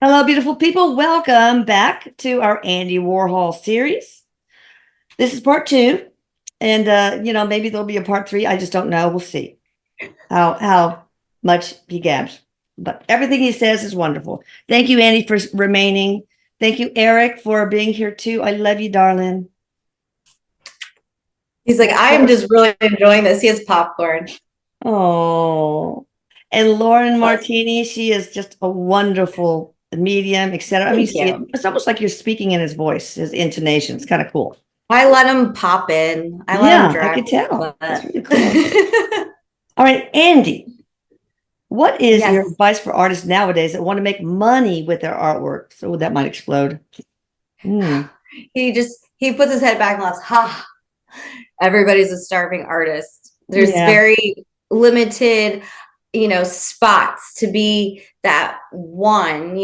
Hello, beautiful people. Welcome back to our Andy Warhol series. This is part two. And, maybe there'll be a part three. I just don't know. We'll see how much he gabs. But everything he says is wonderful. Thank you, Andy, for remaining. Thank you, Erik, for being here too. I love you, darling. He's like, I am just really enjoying this. He has popcorn. Oh, and Lauren Martini, she is just a wonderful medium, etc. I mean, it's almost like you're speaking in his voice, his intonation. It's kind of cool. I let him pop in. I could tell. That's really cool. All right, Andy, what is your advice for artists nowadays that want to make money with their artwork? So that might explode. He puts his head back and laughs. Ha! Everybody's a starving artist. There's very limited, spots to be that one.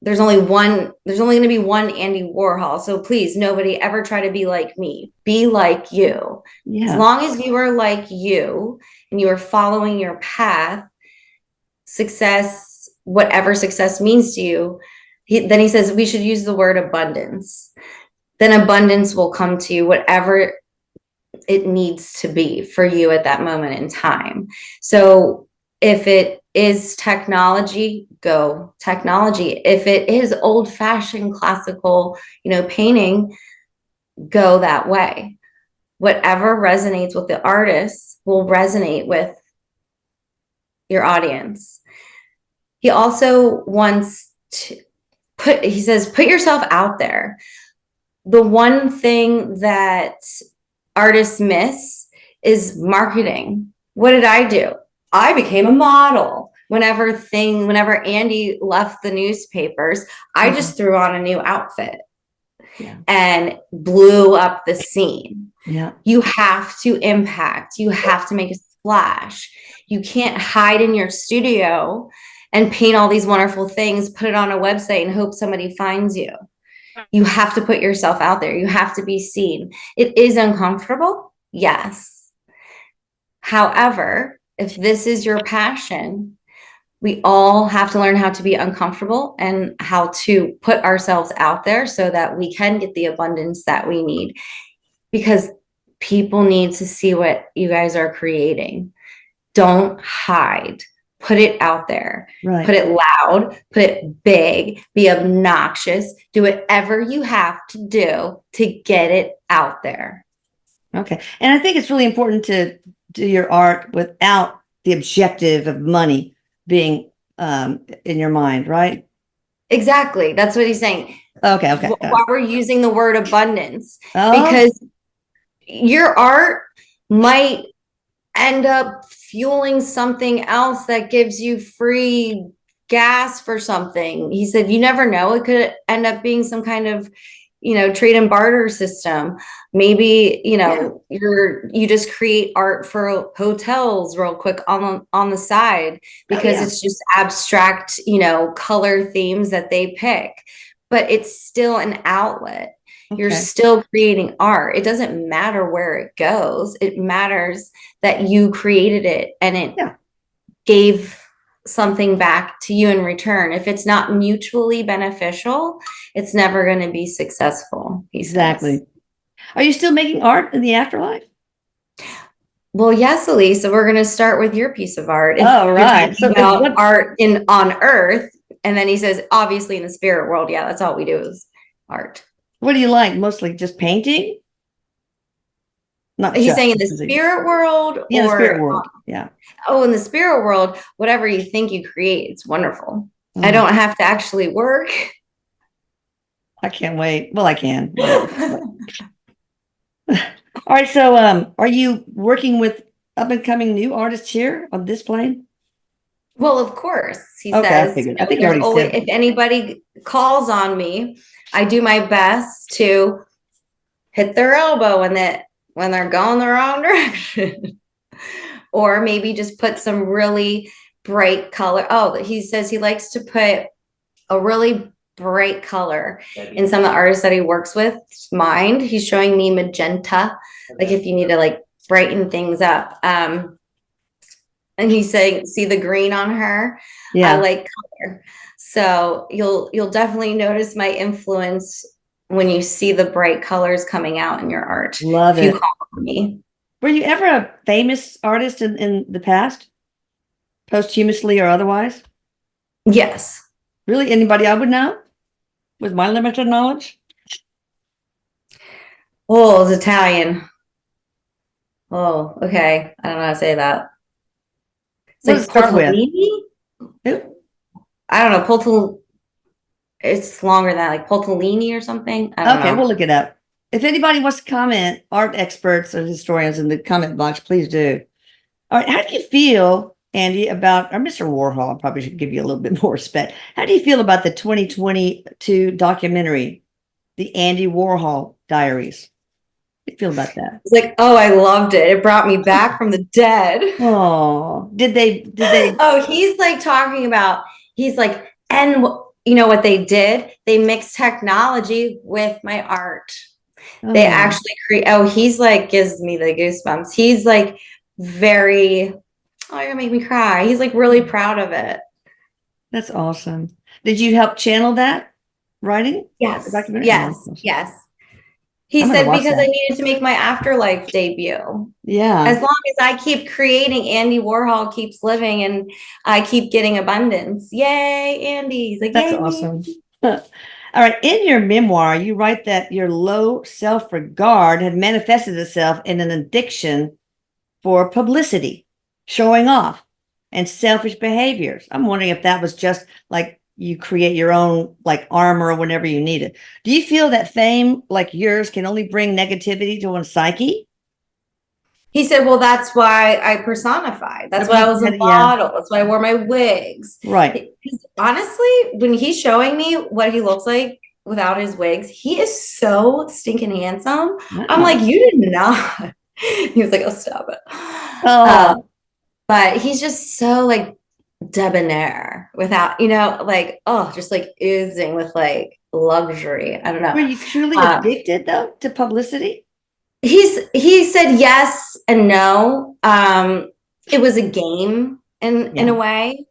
There's only going to be one Andy Warhol. So please, nobody ever try to be like me. Be like you. As long as you are like you and you are following your path, success, whatever success means to you, then he says we should use the word abundance. Then abundance will come to you, whatever it needs to be for you at that moment in time. So if it is technology, go technology. If it is old-fashioned classical, painting, go that way. Whatever resonates with the artist will resonate with your audience. He also wants to put yourself out there. The one thing that artists miss is marketing. What did I do? I became a model. Whenever Andy left the newspapers, I just threw on a new outfit and blew up the scene. You have to impact. You have to make a splash. You can't hide in your studio and paint all these wonderful things, put it on a website and hope somebody finds you. You have to put yourself out there. You have to be seen. It is uncomfortable. Yes. However, if this is your passion, we all have to learn how to be uncomfortable and how to put ourselves out there so that we can get the abundance that we need, because people need to see what you guys are creating. Don't hide. Put it out there. Right. Put it loud. Put it big. Be obnoxious. Do whatever you have to do to get it out there. Okay. And I think it's really important to do your art without the objective of money being in your mind, right? Exactly. That's what he's saying. Okay. Why we're using the word abundance. Because your art might end up fueling something else that gives you free gas for something. He said, you never know. It could end up being some kind of, trade and barter system. Maybe, you just create art for hotels real quick on the side because it's just abstract, color themes that they pick, but it's still an outlet. You're still creating art. It doesn't matter where it goes. It matters that you created it and it gave something back to you in return. If it's not mutually beneficial, it's never going to be successful. Exactly. Are you still making art in the afterlife? Well, yes, Elise. So we're going to start with your piece of art. Right. So about art on Earth, and then he says, obviously in the spirit world, that's all we do is art. What do you like? Mostly just painting? He's saying in the spirit world? Yeah, the spirit world. Yeah. Oh, in the spirit world, whatever you think you create, it's wonderful. I don't have to actually work. I can't wait. Well, I can. All right. So are you working with up and coming new artists here on this plane? Well, of course, he says. I think you already said. If anybody calls on me, I do my best to hit their elbow when they're going the wrong direction, or maybe just put some really bright color. Oh, he says he likes to put a really bright color in some of the artists that he works with. Mind, he's showing me magenta, like if you need to like brighten things up. And he's saying, see the green on her? I Yeah. like color. So you'll definitely notice my influence when you see the bright colors coming out in your art. Love If you it. call me. Were you ever a famous artist in the past, posthumously or otherwise? Yes. Really, anybody I would know with my limited knowledge? Oh, it's Italian. Oh, okay. I don't know how to say that. It's What does it like start with? Poltolini. Who? I don't know. It's longer than that, like Poltolini or something. I don't Okay, know. we'll look it up. If anybody wants to comment, art experts or historians in the comment box, please do. All right, how do you feel, Andy, about, or Mr. Warhol? I probably should give you a little bit more respect. How do you feel about the 2022 documentary, the Andy Warhol Diaries? How do you feel about that? It's like, oh, I loved it. It brought me back from the dead. Oh, did they? Oh, he's like talking about, he's like, and you know what they did? They mixed technology with my art. They Oh, actually create, oh, he's like, gives me the goosebumps. He's like very, oh, you're gonna make me cry. He's like really proud of it. that's awesome. Did you help channel that writing? The Yes, documentary? Oh, yes, that's awesome. yes. He I'm gonna said, watch because I that. needed to make my Afterlife debut. Yeah, As long as I keep creating, Andy Warhol keeps living and I keep getting abundance. Yay, Andy. He's like, that's yay, me. awesome. All right. In your memoir, you write that your low self-regard had manifested itself in an addiction for publicity, showing off, and selfish behaviors. I'm wondering if that was just like you create your own like armor whenever you need it. Do you feel that fame like yours can only bring negativity to one's psyche? He said, well, that's why I personified. That's why I was a Yeah, model. That's why I wore my wigs. right. Honestly, when he's showing me what he looks like without his wigs, he is so stinking handsome. I'm Oh, like, you did not. He was like, oh, stop it. oh, But he's just so like debonair without, like, oh, just like oozing with like luxury. I don't know. were you truly Um, addicted though to publicity? he said yes and no. It was a game in Yeah, a way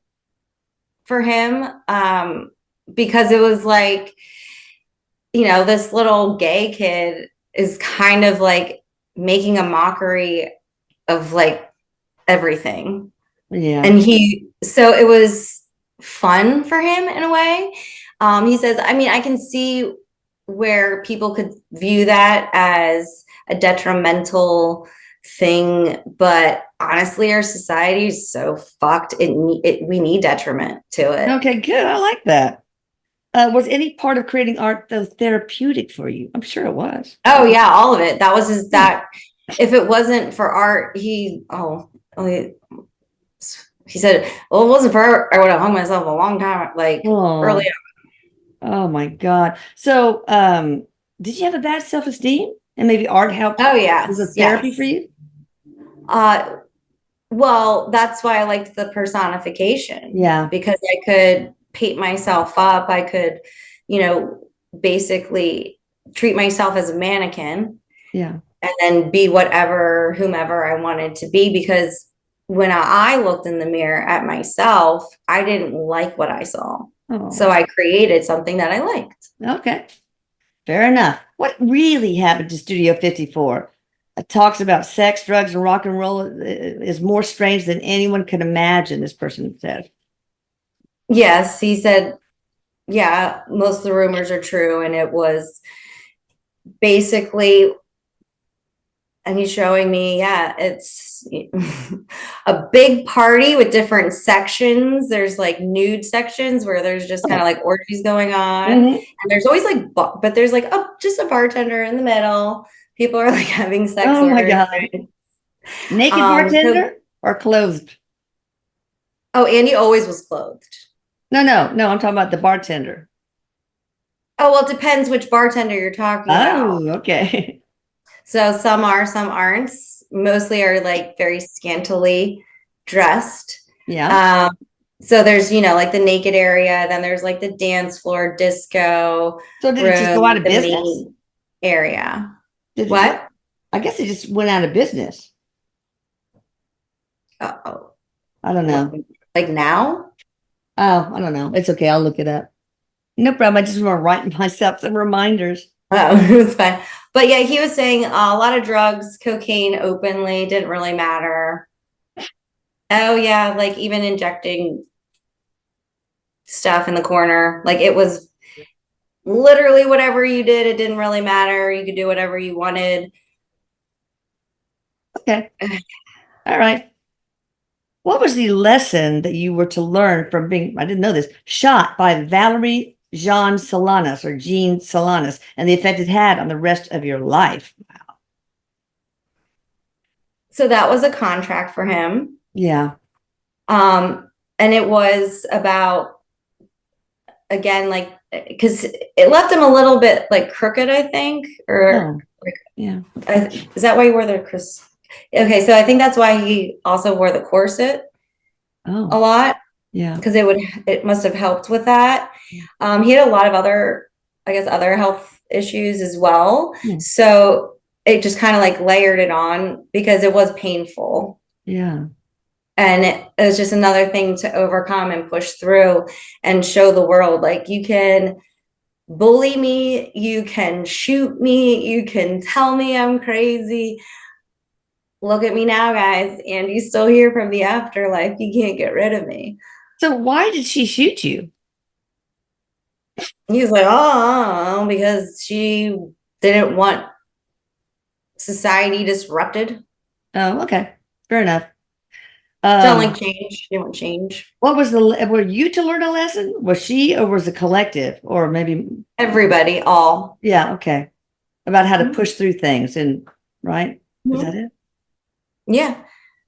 for him. Because it was like, this little gay kid is kind of like making a mockery of like everything. yeah. And so it was fun for him in a way. He says, I mean, I can see where people could view that as a detrimental thing, but honestly, our society is so fucked. We need detriment to it. Okay, good. I like that. Was any part of creating art though therapeutic for you? I'm sure it was. Oh yeah, all of it. That was Yeah. that. If it wasn't for art, he said, well, it wasn't for art, I would have hung myself a long time, like early. Oh, oh my God. So, did you have a bad self-esteem and maybe art helped Oh as a yes, therapy for yes. you? Uh, well, that's why I liked the personification Yeah, because I could paint myself up. I could, you know, basically treat myself as a mannequin yeah. and then be whomever I wanted to be. Because when I looked in the mirror at myself, I didn't like what I saw. Oh, So I created something that I liked. okay. Fair enough. What really happened to Studio 54? Talks about sex, drugs, and rock and roll is more strange than anyone could imagine, this person said. Yes, he said, yeah, most of the rumors are true. And it was basically, and he's showing me, yeah, it's a big party with different sections. There's like nude sections where there's just kind of Oh, like orgies going on. mhm. And there's always like, but there's like, just a bartender in the middle. People are like having sex Oh my orders. God. Naked So, bartender or clothed? oh, Andy always was clothed. No. I'm talking about the bartender. Oh, well, it depends which bartender you're talking about. Oh, okay. So some are, some aren't. Mostly are like very scantily dressed. Yeah. Um, so there's, like the naked area, then there's like the dance floor, disco So did it just go out room, of the business? main area. Did it go? What? I guess it just went out of business. Uh-oh. I don't know. Like now? Oh, I don't know. It's okay. I'll look it up. No problem. I just want to write myself some reminders. Oh, it was fine. But yeah, he was saying a lot of drugs, cocaine openly, didn't really matter. Oh yeah, like even injecting stuff in the corner. Like it was literally whatever you did, it didn't really matter. You could do whatever you wanted. Okay. All right. What was the lesson that you were to learn from being, I didn't know this, shot by Valerie Jean Solanas or Jean Solanas and the effect it had on the rest of your life? So that was a contract for him. Yeah. And it was about, again, like, because it left him a little bit like crooked, I think, or like, yeah. Is that why you wore the Chris? Okay, so I think that's why he also wore the corset a lot. Yeah. Because it must have helped with that. He had a lot of other, I guess, other health issues as well. So it just kind of like layered it on because it was painful. Yeah. And it was just another thing to overcome and push through and show the world, like, you can bully me, you can shoot me, you can tell me I'm crazy. Look at me now, guys. And you still hear from the afterlife. You can't get rid of me. So why did she shoot you? He was like, oh, because she didn't want society disrupted. Oh, okay. Fair enough. Don't like change. She didn't want change. What was were you to learn a lesson? Was she, or was the collective, or maybe everybody, all? Yeah. Okay. About how to push through things right? Is that it? Yeah.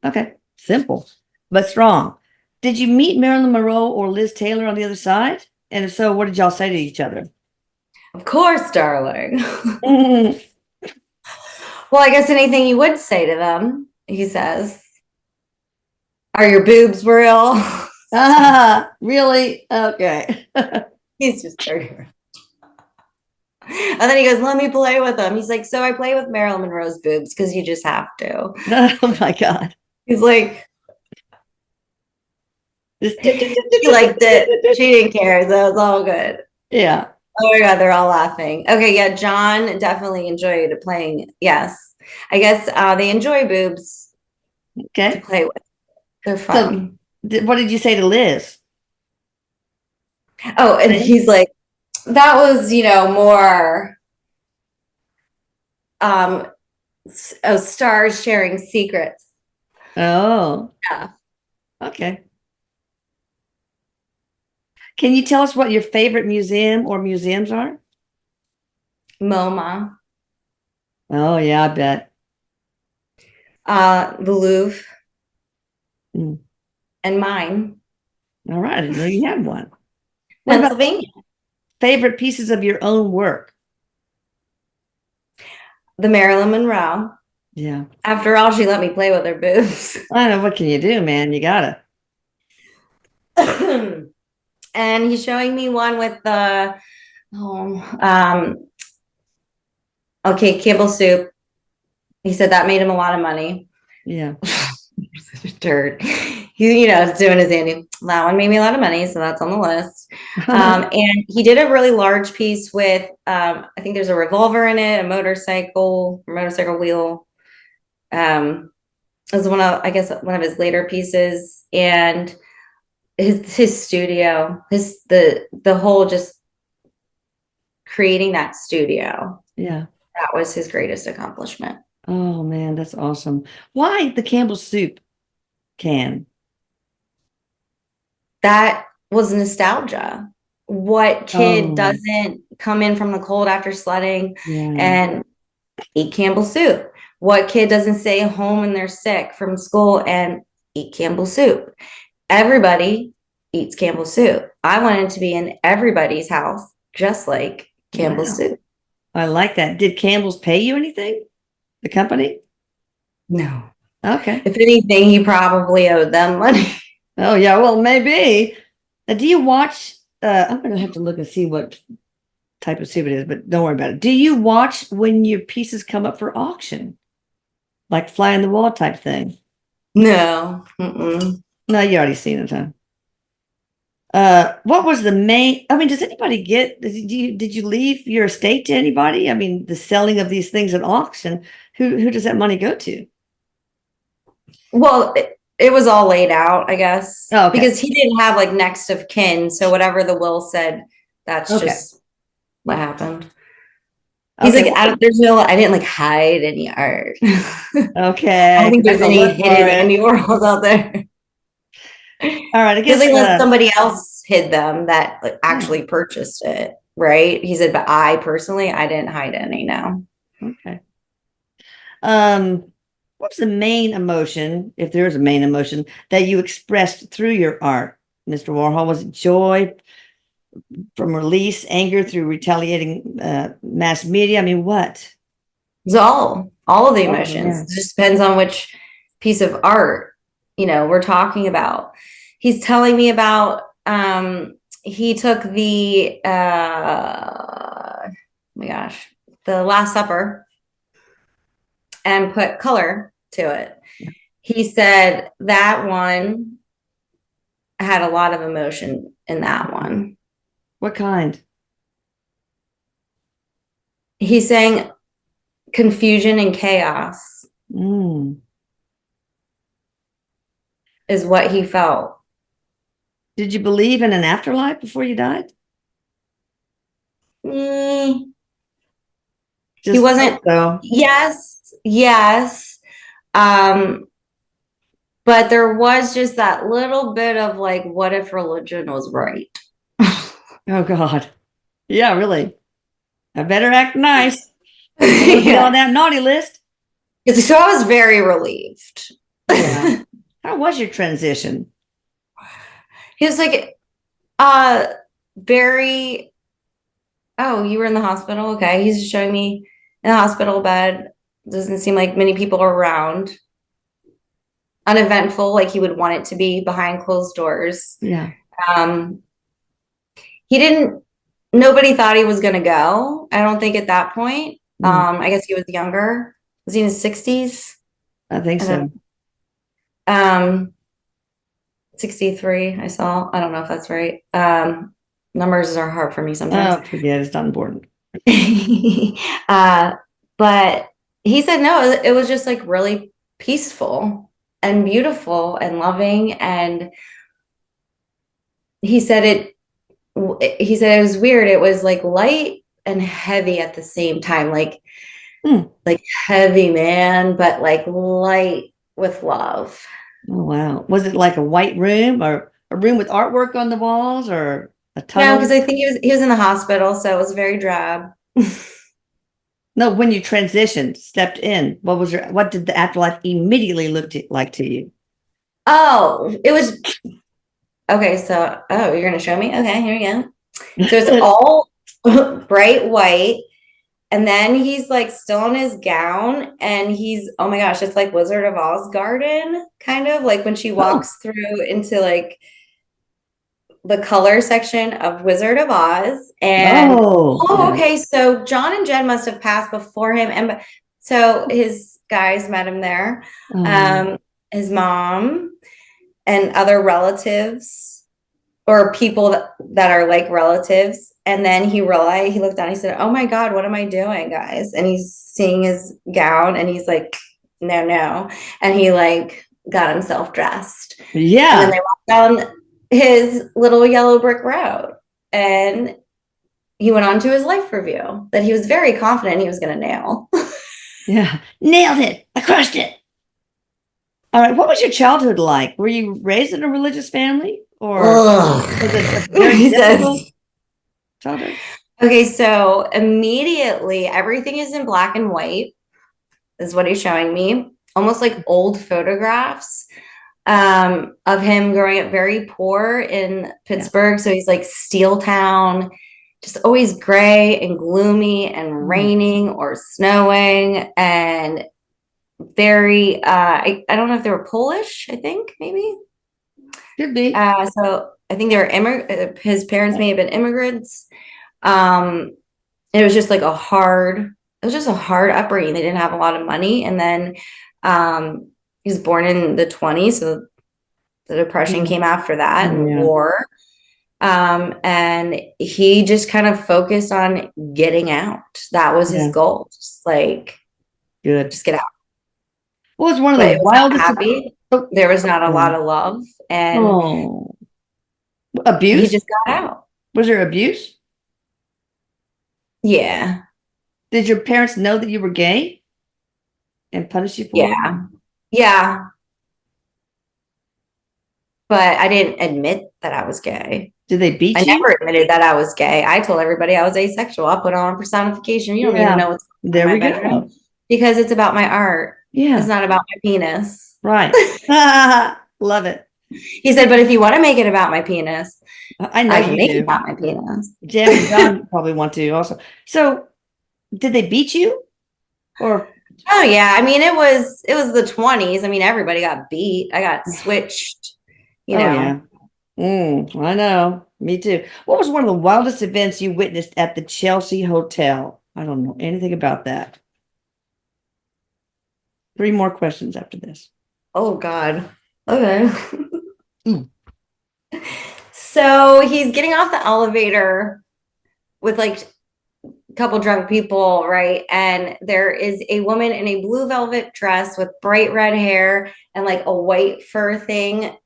Okay. Simple, but strong. Did you meet Marilyn Monroe or Liz Taylor on the other side? And if so, what did y'all say to each other? Of course, darling. Well, I guess anything you would say to them, he says. Are your boobs real? Really? Okay. He's just 30. And then he goes, let me play with them. He's like, so I play with Marilyn Monroe's boobs because you just have to. Oh my God. He's like, she liked it. She didn't care. So it's all good. Yeah. Oh my God, they're all laughing. Okay, yeah, John definitely enjoyed playing. Yes. I guess they enjoy boobs to play with. They're fun. So, what did you say to Liz? Oh, and he's like, that was, more stars sharing secrets. Oh. Yeah. Okay. Can you tell us what your favorite museum or museums are? MoMA. Oh, yeah, I bet. The Louvre. And mine. All right. I didn't know you had one. What Pennsylvania. About favorite pieces of your own work? The Marilyn Monroe. Yeah. After all, she let me play with her boobs. I know. What can you do, man? You gotta. And he's showing me one with the okay, Campbell soup. He said that made him a lot of money. Yeah. You're such a turd. He, doing his Andy. That one made me a lot of money, so that's on the list. And he did a really large piece with I think there's a revolver in it, a motorcycle wheel. It was one of his later pieces, and his studio, the whole just creating that studio. Yeah. That was his greatest accomplishment. Oh man, that's awesome. Why the Campbell soup can? That was nostalgia. What kid doesn't come in from the cold after sledding and eat Campbell soup? What kid doesn't stay home when they're sick from school and eat Campbell soup? Everybody eats Campbell soup. I wanted to be in everybody's house, just like Campbell soup. I like that. Did Campbell's pay you anything? The company? No. Okay. If anything, he probably owed them money. Oh, yeah. Well, maybe. Do you watch? I'm going to have to look and see what type of soup it is, but don't worry about it. Do you watch when your pieces come up for auction? Like fly on the wall type thing? No. Mm-mm. No, you already seen it, huh? What was the main? I mean, does anybody get? Did you leave your estate to anybody? I mean, the selling of these things at auction. Who does that money go to? Well, it was all laid out, I guess, Oh, okay. because he didn't have like next of kin. So whatever the will said, that's Okay. just what happened. He's Okay. like, I didn't like hide any art. I don't Okay. think I there's go any look for hidden it. Andy Warhols out there. All right. I Because guess. unless somebody else hid them that like, Yeah. actually purchased it, right? He said, but I personally, I didn't hide any. No. Okay. What's the main emotion, if there is a main emotion, that you expressed through your art, Mr. Warhol? Was it joy from release, anger through retaliating mass media? I mean, what? It's all of the All of them, emotions. yeah. It just depends on which piece of art, we're talking about. He's telling me about he took the oh my gosh, the Last Supper and put color to it. He said that one had a lot of emotion in that one. What kind? He's saying confusion and chaos Mm. is what he felt. Did you believe in an afterlife before you died? Mm, he Just wasn't, hope so. yes. Um, but there was just that little bit of like, what if religion was right? Oh God. Yeah, really. I better act nice. I want to be Yeah. on that naughty list. So I was very relieved. Yeah. How was your transition? He was like, uh, very, oh, you were in the hospital? Okay. He's just showing me in the hospital bed. Doesn't seem like many people are around. Uneventful, like he would want it to be behind closed doors. Yeah. Um, he didn't, nobody thought he was going to go. I don't think at that point. Mm, I guess he was younger. Was he in his 60s? I think I don't so. know. 63, I saw. I don't know if that's right. Numbers are hard for me sometimes. Oh, forget it. It's not important. uh, but he said no, it was just like really peaceful and beautiful and loving. And he said it was weird. It was like light and heavy at the same time, like heavy man, but like light with love. Oh, wow. Was it like a white room or a room with artwork on the walls or a No, because tunnel? I think he was in the hospital, so it was very drab. No, when you transitioned, stepped in, what did the afterlife immediately like to you? Oh, it was okay. So, oh, you're gonna show me? Okay, here we go. So it's all bright white. And then he's like still in his gown and he's, oh my gosh, it's like Wizard of Oz garden, kind of like when she Oh, walks through into like the color section of Wizard of Oz. And oh, oh, yeah. okay. So John and Jen must have passed before him. And so his guys met him there. Oh, His mom and other relatives or people that are like relatives. And then he looked down, he said, oh my God, what am I doing, guys? And he's seeing his gown and he's like, no. And he like got himself dressed. And then yeah. they walked down his little yellow brick road. And he went on to his life review that he was very confident he was going to nail. Yeah. Nailed it. I crushed it. All right. What was your childhood like? Were you raised in a religious family or was it a very He difficult says, childhood? okay, so immediately everything is in black and white, is what he's showing me. Almost like old photographs of him growing up very poor in Pittsburgh. So he's like Steel Town, just always gray and gloomy and raining or snowing and very, I don't know if they were Polish, I think maybe. Could be. So I think they were his parents may have been immigrants. It was just like it was just a hard upbringing. They didn't have a lot of money. And then he was born in the 20s. So The depression came after that, and Yeah. war. And he just kind of focused on getting out. That was his Yeah. goal. Just like, Good. just get out. What was one of But the it was not wildest? happy. Oh, There was not a yeah. lot of love, and Oh, he abuse? just got out. Was there abuse? Yeah. Did your parents know that you were gay and punish you for it? Yeah. Yeah. But I didn't admit that I was gay. Did they I beat you? never admitted that I was gay. I told everybody I was asexual. I put on personification. You don't need to Yeah. know what's in There my we bedroom go. because it's about my art. It's Yeah. not about my penis. Right. Love it. He said, but if you want to make it about my penis, I know I can you make it do. about my penis. Jam and John probably want to also. So, did they beat you? Or Oh yeah. I mean, it was the 20s. I mean, everybody got beat. I got switched, you oh know. yeah. I know. Me too. What was one of the wildest events you witnessed at the Chelsea Hotel? I don't know anything about that. 3 more questions after this. Oh God. Okay. Mm. So he's getting off the elevator with like a couple drunk people, right? And there is a woman in a blue velvet dress with bright red hair and like a white fur thing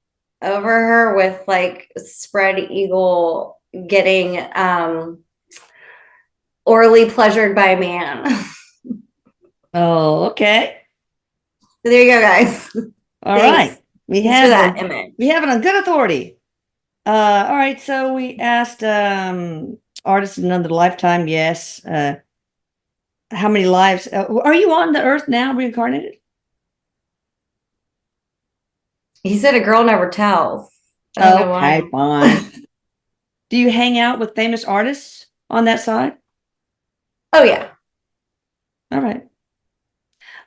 over her with like spread eagle getting orally pleasured by a man. Oh, okay. So there you go, guys. All Thanks. right. We Thanks for have that it. image. We have it on good authority. All right. So we asked artists in another lifetime. Yes. How many lives are you on the earth now, reincarnated? He said a girl never tells. I don't know why. Okay, fine. Do you hang out with famous artists on that side? Oh yeah. All right.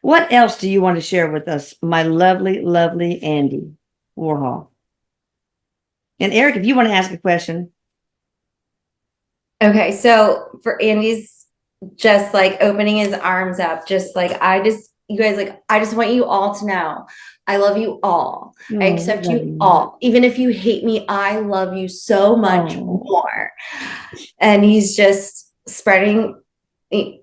What else do you want to share with us, my lovely, lovely Andy Warhol? And Eric, if you want to ask a question. Okay, so for Andy's just like opening his arms up, just like you guys, like I just want you all to know I love you all. I Oh, accept love you you. all. Even if you hate me, I love you so much Oh, more. And he's just spreading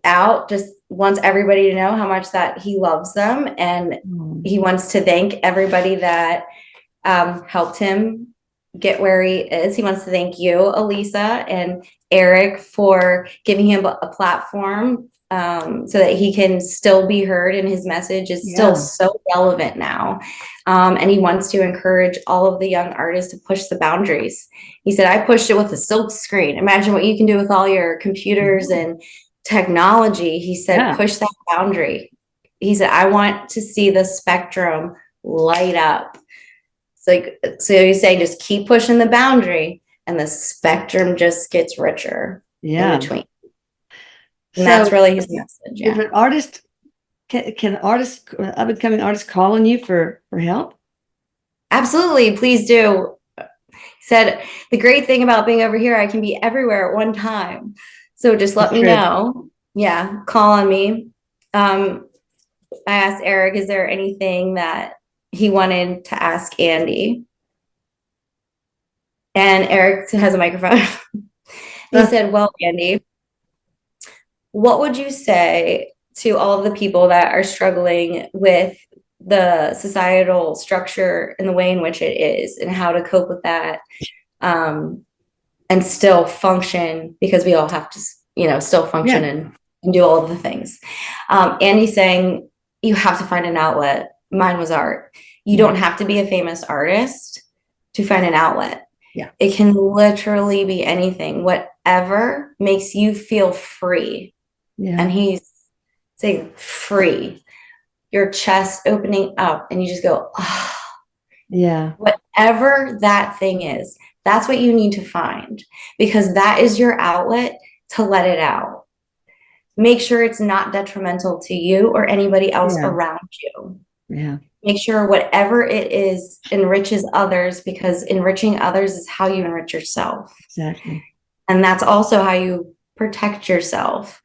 out, just wants everybody to know how much that he loves them. And he wants to thank everybody that helped him get where he is. He wants to thank you, Elisa, and Erik for giving him a platform so that he can still be heard and his message is still yeah. so relevant now. And he wants to encourage all of the young artists to push the boundaries. He said, I pushed it with a silk screen. Imagine what you can do with all your computers and technology. He said, Yeah. push that boundary. He said, I want to see the spectrum light up. So you're saying just keep pushing the boundary and the spectrum just gets richer in between. And that's So really his message. if Yeah. an artist can artists, up and coming artists call on you for help? Absolutely. Please do. He said, the great thing about being over here, I can be everywhere at one time. So just let me know. Yeah. Call on me. I asked Erik, is there anything that he wanted to ask Andy? And Erik has a microphone. He said, well, Andy, what would you say to all of the people that are struggling with the societal structure and the way in which it is and how to cope with that and still function, because we all have to, still function and do all of the things. Andy's saying you have to find an outlet. Mine was art. You don't have to be a famous artist to find an outlet. Yeah. It can literally be anything, whatever makes you feel free. Yeah. And he's saying free, your chest opening up and you just go, oh. Yeah. Whatever that thing is, that's what you need to find, because that is your outlet to let it out. Make sure it's not detrimental to you or anybody else around you. Yeah. Make sure whatever it is enriches others, because enriching others is how you enrich yourself. Exactly. And that's also how you protect yourself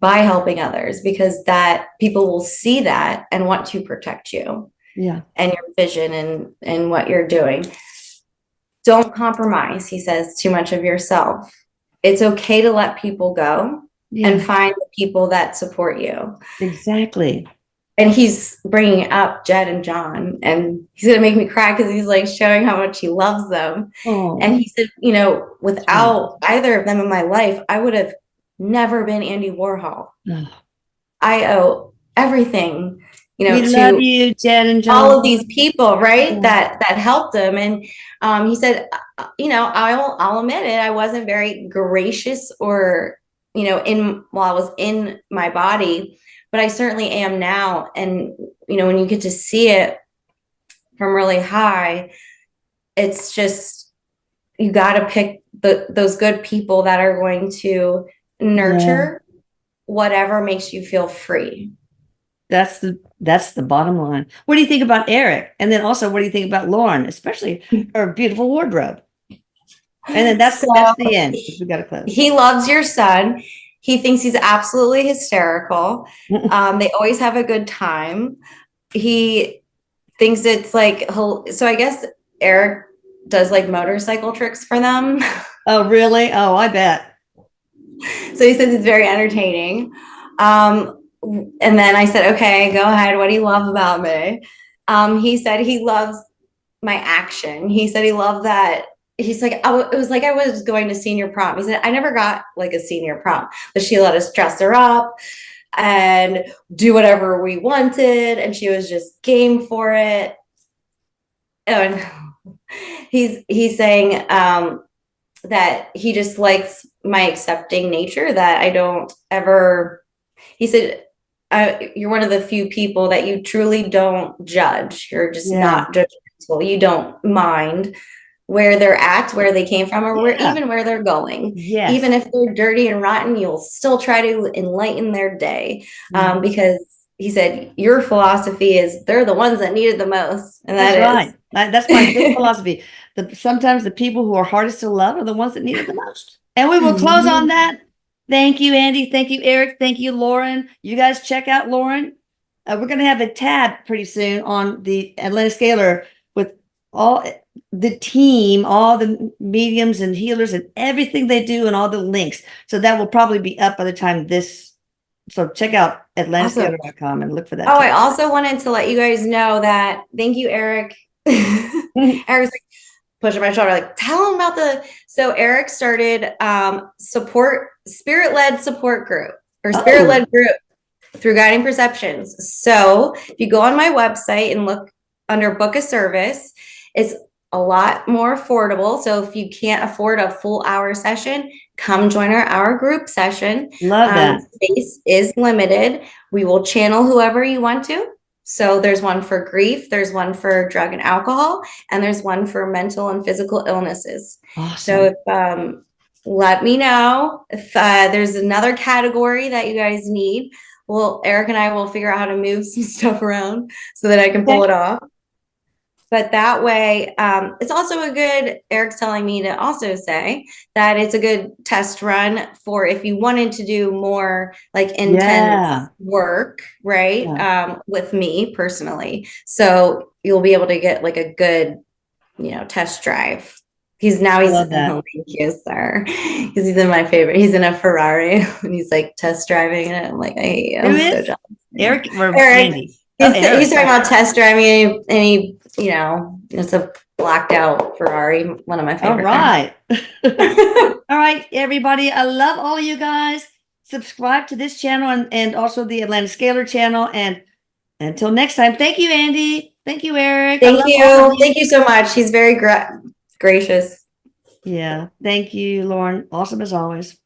by helping others, because that people will see that and want to protect you. and your vision and what you're doing. Don't compromise, he says, too much of yourself. It's okay to let people go and find the people that support you. Exactly. And he's bringing up Jed and John, and he's going to make me cry because he's like showing how much he loves them. Oh. And he said, you know, without either of them in my life, I would have never been Andy Warhol. I owe everything, you know, we love you, Jed and John. All of these people, right, that helped him. And he said, you know, I'll admit it, I wasn't very gracious or, you know, while I was in my body, but I certainly am now. And, you know, when you get to see it from really high, it's just, you got to pick those good people that are going to nurture whatever makes you feel free. That's the bottom line. What do you think about Erik? And then also, what do you think about Lauren, especially her beautiful wardrobe? And then that's the end. We got to close. He loves your son. He thinks he's absolutely hysterical. They always have a good time. He thinks it's like, so I guess Erik does like motorcycle tricks for them. Oh, really? Oh, I bet. So he says it's very entertaining. And then I said, okay, go ahead. What do you love about me? He said he loves my action. He said he loved that. He's like, it was like I was going to senior prom. He said, I never got like a senior prom, but she let us dress her up and do whatever we wanted. And she was just game for it. And he's saying that he just likes my accepting nature, that I don't ever, he said, you're one of the few people that you truly don't judge. You're just not judgmental. You don't mind where they're at, where they came from, or even where they're going. Yes. Even if they're dirty and rotten, you'll still try to enlighten their day. Because he said, your philosophy is they're the ones that need it the most. And that's right. That's my big philosophy. Sometimes the people who are hardest to love are the ones that need it the most. And we will close on that. Thank you, Andy. Thank you, Erik. Thank you, Lauren. You guys check out Lauren. We're going to have a tab pretty soon on the Atlanta Scalar with all the team, all the mediums and healers and everything they do and all the links. So that will probably be up by the time this. So check out atlantascalar.com and look for that. Oh, tab. I also wanted to let you guys know that. Thank you, Erik. Erik's like pushing my shoulder, like, tell him about so Erik started spirit-led support group or spirit-led group through Guiding Perceptions. So if you go on my website and look under book a service, it's a lot more affordable. So if you can't afford a full hour session, come join our hour group session. Love that. Space is limited. We will channel whoever you want to. So there's one for grief, there's one for drug and alcohol, and there's one for mental and physical illnesses. Awesome. So if let me know if there's another category that you guys need. Well, Erik and I will figure out how to move some stuff around so that I can pull it off. But that way, it's also a good, Erik's telling me to also say that it's a good test run for if you wanted to do more like intense work, right? With me personally. So you'll be able to get like a good, test drive. He's oh, thank you, sir. Because he's in my favorite. He's in a Ferrari and he's like test driving it. I'm like, I hate you. I'm so jealous. Erik or Andy? He's talking about test driving and he, it's a blacked out Ferrari, one of my favorite. All right. All right, everybody. I love all you guys. Subscribe to this channel and also the Atlanta Scalar channel. And until next time, thank you, Andy. Thank you, Erik. Thank you. Thank you so much. He's very gracious. Yeah. Thank you, Lauren. Awesome as always.